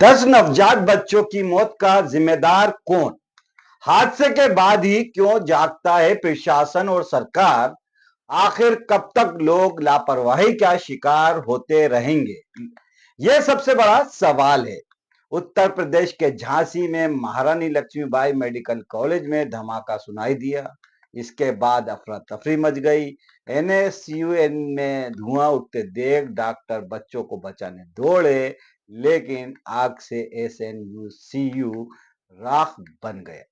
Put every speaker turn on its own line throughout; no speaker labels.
10 नवजात बच्चों की मौत का जिम्मेदार कौन? हादसे के बाद ही क्यों जागता है प्रशासन और सरकार? आखिर कब तक लोग लापरवाही का शिकार होते रहेंगे? यह सबसे बड़ा सवाल है। उत्तर प्रदेश के झांसी में महारानी लक्ष्मीबाई मेडिकल कॉलेज में धमाका सुनाई दिया। इसके बाद अफरा तफरी मच गई। एनएसयूएन में धुआं उठते देख डॉक्टर बच्चों को बचाने दौड़े, लेकिन आग से एसएनसीयू राख बन गया।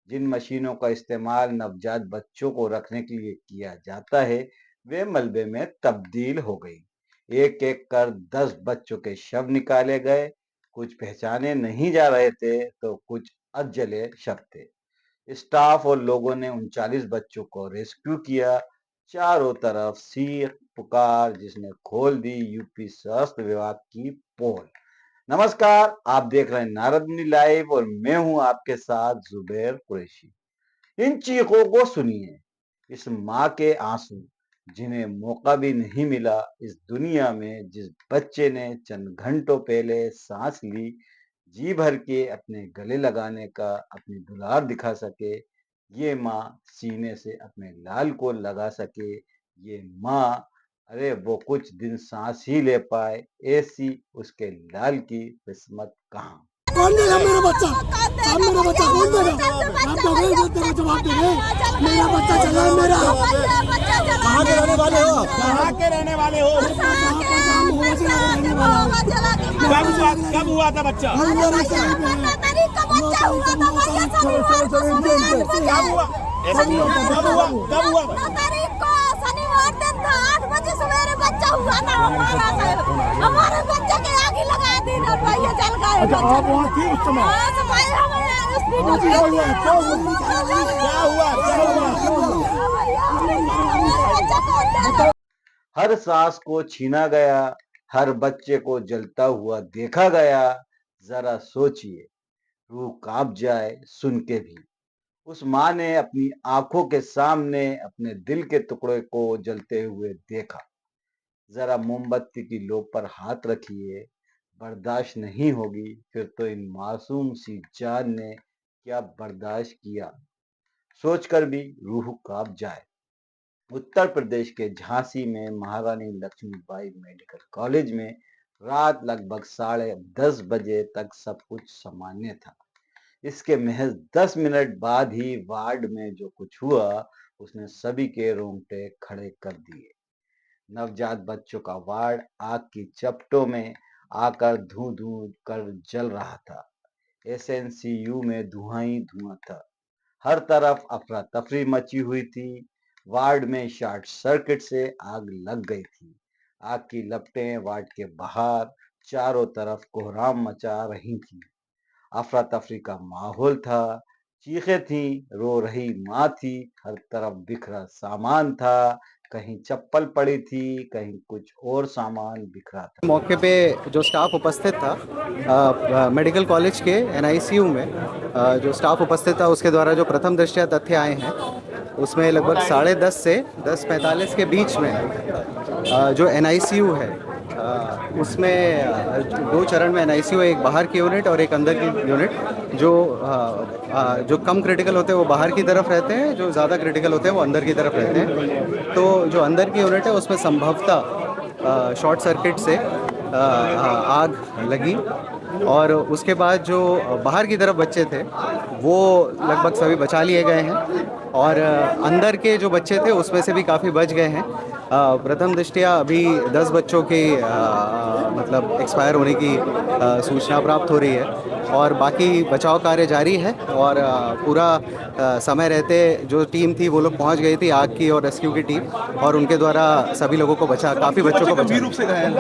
जिन मशीनों का इस्तेमाल नवजात बच्चों को रखने के लिए किया जाता है, वे मलबे में तब्दील हो गई। एक एक कर 10 बच्चों के शव निकाले गए। कुछ पहचाने नहीं जा रहे थे तो कुछ अधजले शव थे। स्टाफ और लोगों ने 39 बच्चों को रेस्क्यू किया। चारों तरफ चीख पुकार, जिसने खोल दी यूपी स्वास्थ्य विभाग की पोल। नमस्कार, आप देख रहे हैं नारद मुनि लाइव और मैं हूं आपके साथ जुबैर कुरैशी। इन चीखों को सुनिए, इस माँ के आंसू जिन्हें मौका भी नहीं मिला इस दुनिया में। जिस बच्चे ने चंद घंटों पहले सांस ली, जी भर के अपने गले लगाने का अपनी दुलार दिखा सके, ये माँ सीने से अपने लाल को लगा सके, ये माँ अरे वो कुछ दिन सांस ही ले पाए, ऐसी उसके लाल की किस्मत कहाँ।
कौन देगा मेरा बच्चा? अब मेरा बच्चा कौन देगा? आप तो गए जो तेरे जवाब दे रहे। मेरा बच्चा चला है मेरा। कहाँ के रहने वाले हो?
कहाँ के रहने वाले हो? कब हुआ था बच्चा? कब हुआ?
शनिवार दिन था, 8 बजे सवेरे बच्चा हुआ ना हमारे बच्चे के आगे लगा दी ना भैया, जल गए।
अच्छा, आप वहाँ थी उस समय?
हर सांस को छीना गया, हर बच्चे को जलता हुआ देखा गया। जरा सोचिए, रूह कांप जाए सुन के भी। उस माँ ने अपनी आंखों के सामने अपने दिल के टुकड़े को जलते हुए देखा। जरा मोमबत्ती की लो पर हाथ रखिए, बर्दाश्त नहीं होगी फिर तो इन मासूम सी जान ने क्या बर्दाश्त किया, सोचकर भी रूह कांप जाए। उत्तर प्रदेश के झांसी में महारानी लक्ष्मीबाई मेडिकल कॉलेज में रात लगभग 10:30 बजे तक सब कुछ सामान्य था। इसके महज 10 मिनट बाद ही वार्ड में जो कुछ हुआ, उसने सभी के रोंगटे खड़े कर दिए। नवजात बच्चों का वार्ड आग की चपेटों में आकर धूं धूं कर जल रहा था। एसएनसीयू में धुआं ही धुआं था। हर तरफ अफरा तफरी मची हुई थी। वार्ड में शॉर्ट सर्किट से आग लग गई थी। आग की लपटें वार्ड के बाहर चारों तरफ कोहराम मचा रही थी। अफरा तफरी का माहौल था। चीखें थी, रो रही माँ थी, हर तरफ बिखरा सामान था। कहीं चप्पल पड़ी थी, कहीं कुछ और सामान बिखरा था।
मौके पे जो स्टाफ उपस्थित था मेडिकल कॉलेज के एनआईसीयू में, जो स्टाफ उपस्थित था उसके द्वारा जो प्रथम दृष्टया तथ्य आए हैं, उसमें लगभग 10:30 से 10:45 के बीच में जो एनआईसीयू है उसमें 2 चरण में एनआईसीयू, एक बाहर की यूनिट और एक अंदर की यूनिट। जो कम क्रिटिकल होते हैं वो बाहर की तरफ रहते हैं, जो ज़्यादा क्रिटिकल होते हैं वो अंदर की तरफ रहते हैं। तो जो अंदर की यूनिट है उसमें संभवतः शॉर्ट सर्किट से आग लगी, और उसके बाद जो बाहर की तरफ बच्चे थे वो लगभग सभी बचा लिए गए हैं, और अंदर के जो बच्चे थे उसमें से भी काफ़ी बच गए हैं। प्रथम दृष्टया अभी 10 बच्चों की मतलब एक्सपायर होने की सूचना प्राप्त हो रही है, और बाकी बचाव कार्य जारी है। और पूरा समय रहते जो टीम थी वो लोग पहुंच गई थी, आग की और रेस्क्यू की टीम, और उनके द्वारा सभी लोगों को बचा, काफ़ी बच्चों को बचा।
रूप से घायल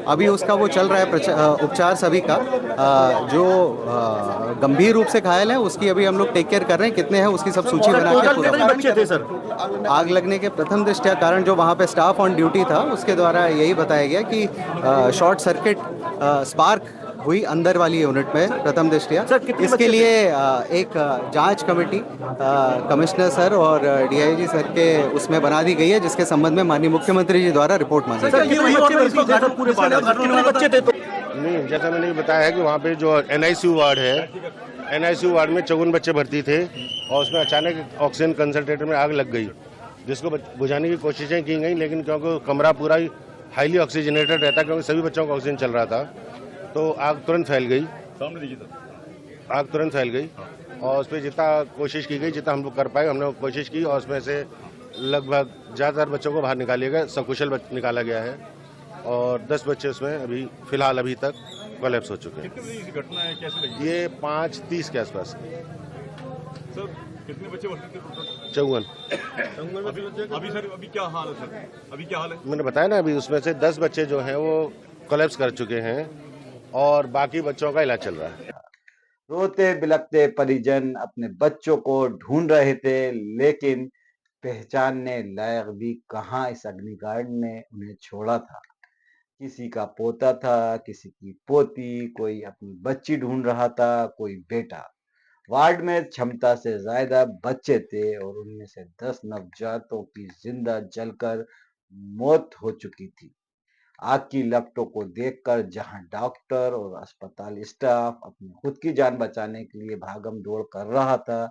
अभी उसका वो चल रहा है उपचार सभी का। जो गंभीर रूप से घायल है उसकी अभी हम लोग टेक केयर कर रहे हैं। कितने हैं उसकी सब सूची बना के पूरा।
बच्चे थे सर?
आग लगने के प्रथम दृष्टया कारण जो वहाँ पे स्टाफ ऑन ड्यूटी था उसके द्वारा यही बताया गया कि शॉर्ट सर्किट स्पार्क हुई अंदर वाली यूनिट में प्रथम दृष्टया। इसके लिए एक जांच कमेटी कमिश्नर सर और डीआईजी सर के उसमें बना दी गई है, जिसके संबंध में माननीय मुख्यमंत्री जी द्वारा रिपोर्ट मांगी गई।
नहीं, जैसा मैंने बताया है कि वहाँ पे जो एनआईसीयू वार्ड है, एनआईसीयू वार्ड में 54 बच्चे भर्ती थे और उसमें अचानक ऑक्सीजन कंसंट्रेटर में आग लग गई, जिसको बुझाने की कोशिशें की गई, लेकिन क्योंकि कमरा पूरा ही हाईली ऑक्सीजनेटेड रहता, क्योंकि सभी बच्चों को ऑक्सीजन चल रहा था, तो आग तुरंत फैल गई। आग तुरंत फैल गई और उस पर जितना कोशिश की गई, जितना हम लोग कर पाए, हमने कोशिश की और उसमें से लगभग ज़्यादातर बच्चों को बाहर निकालिया गया, सकुशल निकाला गया है और 10 बच्चे उसमें अभी फिलहाल अभी तक कोलैप्स हो चुके हैं।
कितनी बड़ी घटना है, कैसे लगी?
ये 5:30 के आसपास।
सर कितने बच्चे भर्ती थे टोटल?
54।
अभी सर अभी क्या हाल है सर? अभी क्या हाल है?
मैंने बताया ना, अभी उसमें से 10 बच्चे जो हैं वो कोलैप्स कर चुके हैं और बाकी बच्चों का इलाज चल रहा है।
रोते बिलखते परिजन अपने बच्चों को ढूंढ रहे थे, लेकिन पहचानने लायक भी कहाँ इस अग्निकांड ने उन्हें छोड़ा था। किसी का पोता था, किसी की पोती, कोई अपनी बच्ची ढूंढ रहा था, कोई बेटा। वार्ड में क्षमता से ज्यादा बच्चे थे और उनमें से 10 नवजातों की जिंदा जलकर मौत हो चुकी थी। आग की लपटों को देखकर जहां डॉक्टर और अस्पताल स्टाफ अपनी खुद की जान बचाने के लिए भागम दौड़ कर रहा था,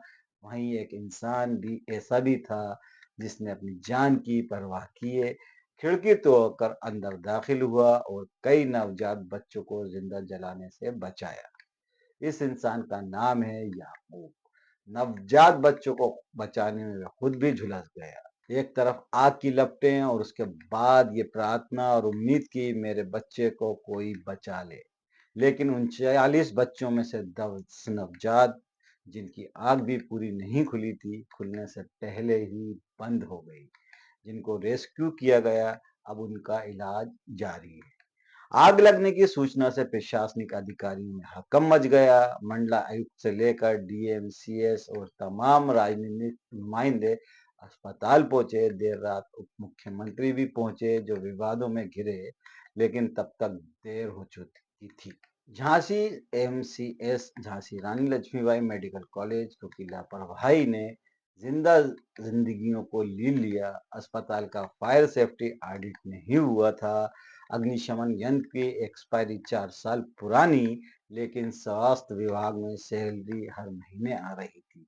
वहीं एक इंसान भी ऐसा भी था जिसने अपनी जान की परवाह किए खिड़की तोड़कर अंदर दाखिल हुआ और कई नवजात बच्चों को जिंदा जलाने से बचाया। इस इंसान का नाम है याकूब। नवजात बच्चों को बचाने में वह खुद भी झुलस गया। एक तरफ आग की लपटें और उसके बाद ये प्रार्थना और उम्मीद की मेरे बच्चे को कोई बचा ले, लेकिन उन 40 बच्चों में से 10 नवजात, जिनकी आग भी पूरी नहीं खुली थी, खुलने से पहले ही बंद हो गई। जिनको रेस्क्यू किया गया, अब उनका इलाज जारी है। आग लगने की सूचना से प्रशासनिक अधिकारियों में हड़कंप मच गया। मंडला आयुक्त से लेकर डीएम, सीएस और तमाम राजनीतिक नुमाइंदे अस्पताल पहुंचे। देर रात उप मुख्यमंत्री भी पहुंचे, जो विवादों में घिरे, लेकिन तब तक देर हो चुकी थी। झांसी एमसीएस झांसी रानी लक्ष्मीबाई मेडिकल कॉलेज की लापरवाही ने जिंदा जिंदगियों को लील लिया। अस्पताल का फायर सेफ्टी ऑडिट नहीं हुआ था। अग्निशमन यंत्र की एक्सपायरी 4 साल पुरानी, लेकिन स्वास्थ्य विभाग में सैलरी हर महीने आ रही थी।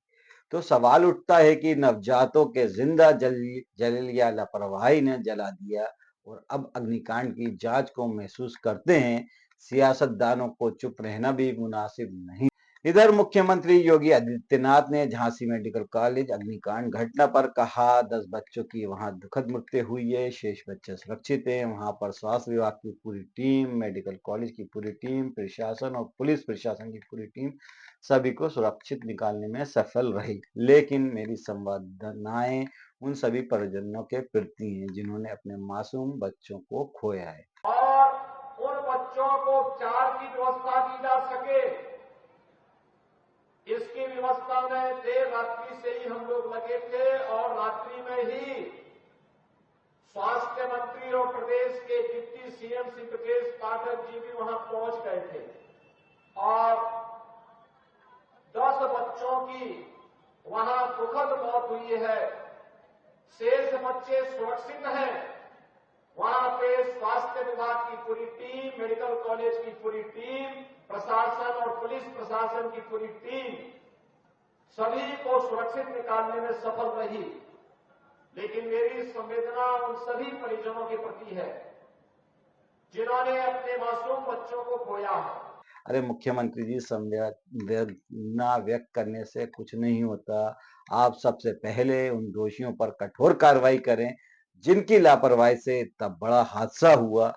तो सवाल उठता है कि नवजातों के जिंदा जलील या लापरवाही ने जला दिया, और अब अग्निकांड की जांच को महसूस करते हैं। सियासतदानों को चुप रहना भी मुनासिब नहीं। इधर मुख्यमंत्री योगी आदित्यनाथ ने झांसी मेडिकल कॉलेज अग्निकांड घटना पर कहा, 10 बच्चों की वहां दुखद मृत्यु हुई है, शेष बच्चे सुरक्षित हैं। वहां पर स्वास्थ्य विभाग की पूरी टीम, मेडिकल कॉलेज की पूरी टीम, प्रशासन और पुलिस प्रशासन की पूरी टीम सभी को सुरक्षित निकालने में सफल रही। लेकिन मेरी संवेदनाएं उन सभी परिजनों के प्रति हैं जिन्होंने अपने मासूम बच्चों को खोया है।
और उन बच्चों को उपचार की व्यवस्था की जा सके, इसकी व्यवस्था में देर रात्रि से ही हम लोग लगे थे और रात्रि में ही स्वास्थ्य मंत्री और प्रदेश के डिप्टी सीएम श्री ब्रजेश पाठक जी भी वहां पहुंच गए थे और 10 बच्चों की वहां दुखद मौत हुई है। शेष बच्चे सुरक्षित हैं। वहां पे स्वास्थ्य विभाग की पूरी टीम, मेडिकल कॉलेज की पूरी टीम, प्रशासन और पुलिस प्रशासन की पूरी टीम सभी को सुरक्षित निकालने में सफल रही। लेकिन मेरी संवेदना उन सभी परिजनों के प्रति है जिन्होंने अपने मासूम बच्चों को खोया है।
अरे मुख्यमंत्री जी, संवेदना व्यक्त करने से कुछ नहीं होता। आप सबसे पहले उन दोषियों पर कठोर कार्रवाई करें जिनकी लापरवाही से इतना बड़ा हादसा हुआ।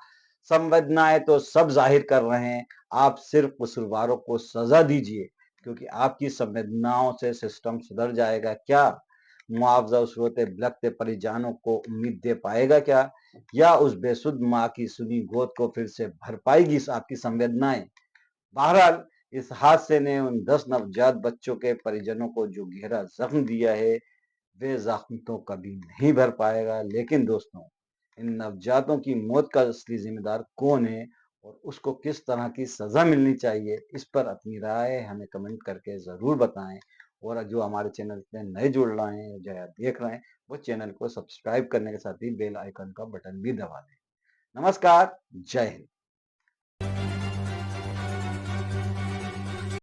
संवेदनाएं तो सब जाहिर कर रहे हैं, आप सिर्फ कसूरवारों को सजा दीजिए, क्योंकि आपकी संवेदनाओं से सिस्टम सुधर जाएगा क्या? मुआवजा उस रोते बिलखते परिजनों को उम्मीद दे पाएगा क्या? या उस बेसुध माँ की सुनी गोद को फिर से भर पाएगी आपकी संवेदनाएं? बहरहाल, इस हादसे ने उन 10 नवजात बच्चों के परिजनों को जो गहरा जख्म दिया है, वे जख्म तो कभी नहीं भर पाएगा। लेकिन दोस्तों, इन नवजातों की मौत का असली जिम्मेदार कौन है और उसको किस तरह की सजा मिलनी चाहिए, इस पर अपनी राय हमें कमेंट करके जरूर बताएं। और जो हमारे चैनल पे नए जुड़ रहे हैं या देख रहे हैं, वो चैनल को सब्सक्राइब करने के साथ ही बेल आइकन का बटन भी दबा दें। नमस्कार, जय हिंद।